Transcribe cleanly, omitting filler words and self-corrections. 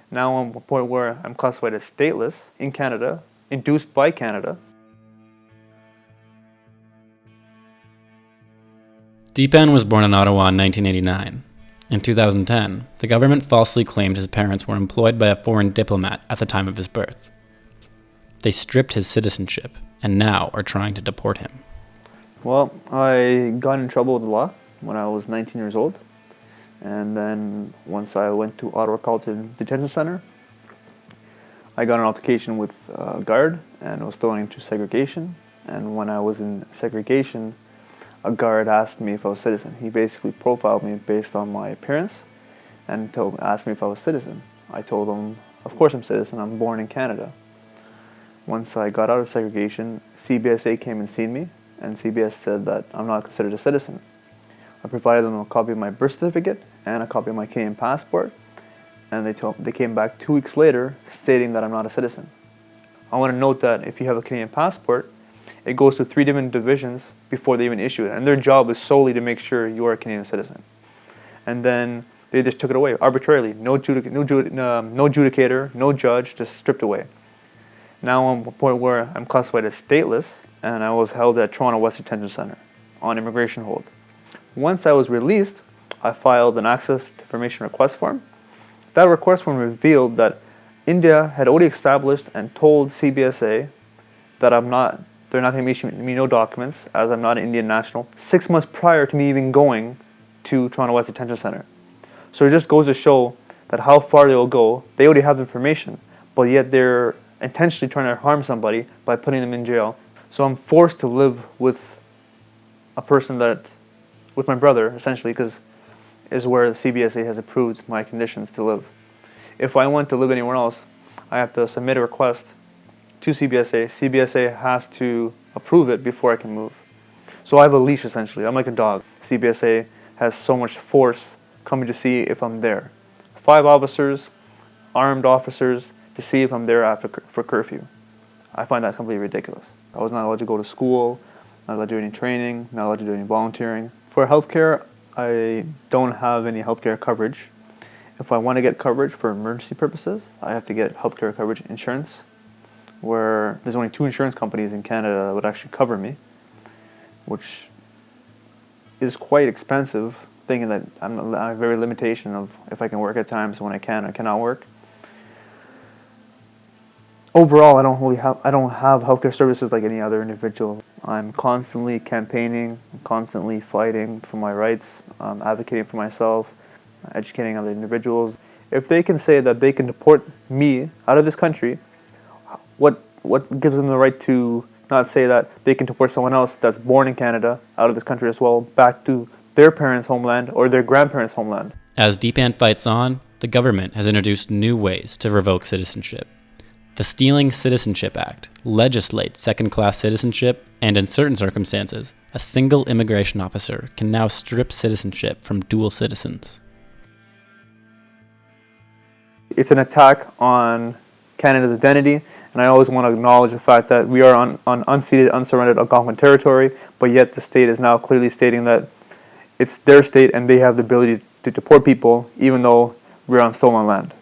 Now I'm at a point where I'm classified as stateless in Canada, induced by Canada. Deepan was born in Ottawa in 1989. In 2010, the government falsely claimed his parents were employed by a foreign diplomat at the time of his birth. They stripped his citizenship and now are trying to deport him. Well, I got in trouble with the law when I was 19 years old. And then once I went to Ottawa Carleton Detention Center, I got an altercation with a guard and was thrown into segregation. And when I was in segregation, a guard asked me if I was a citizen. He basically profiled me based on my appearance and asked me if I was a citizen. I told him, of course I'm a citizen, I'm born in Canada. Once I got out of segregation, CBSA came and seen me, and CBS said that I'm not considered a citizen. I provided them a copy of my birth certificate and a copy of my Canadian passport, and they came back 2 weeks later stating that I'm not a citizen. I want to note that if you have a Canadian passport, it goes to 3 different divisions before they even issue it, and their job is solely to make sure you are a Canadian citizen. And then they just took it away arbitrarily. No adjudicator, no judge, just stripped away. Now I'm at a point where I'm classified as stateless, and I was held at Toronto West Detention Center on immigration hold. Once I was released, I filed an access to information request form. That request form revealed that India had already established and told CBSA that they're not going to issue me no documents as I'm not an Indian national 6 months prior to me even going to Toronto West Detention Center. So it just goes to show that how far they will go. They already have the information, but yet they're intentionally trying to harm somebody by putting them in jail. So I'm forced to live with a person with my brother, essentially, because is where the CBSA has approved my conditions to live. If I want to live anywhere else, I have to submit a request to CBSA. CBSA has to approve it before I can move. So I have a leash, essentially. I'm like a dog. CBSA has so much force coming to see if I'm there. 5 officers, armed officers, to see if I'm there for curfew. I find that completely ridiculous. I was not allowed to go to school, not allowed to do any training, not allowed to do any volunteering. For healthcare, I don't have any healthcare coverage. If I want to get coverage for emergency purposes, I have to get healthcare coverage insurance, where there's only 2 insurance companies in Canada that would actually cover me, which is quite expensive, thinking that I have a very limitation of if I can work at times when I cannot work. Overall, I don't have healthcare services like any other individual. I'm constantly campaigning, constantly fighting for my rights, advocating for myself, educating other individuals. If they can say that they can deport me out of this country, what gives them the right to not say that they can deport someone else that's born in Canada out of this country as well back to their parents' homeland or their grandparents' homeland? As Deepan fights on, the government has introduced new ways to revoke citizenship. The Stealing Citizenship Act legislates second-class citizenship, and in certain circumstances, a single immigration officer can now strip citizenship from dual citizens. It's an attack on Canada's identity, and I always want to acknowledge the fact that we are on unceded, unsurrendered Algonquin territory, but yet the state is now clearly stating that it's their state and they have the ability to deport people even though we're on stolen land.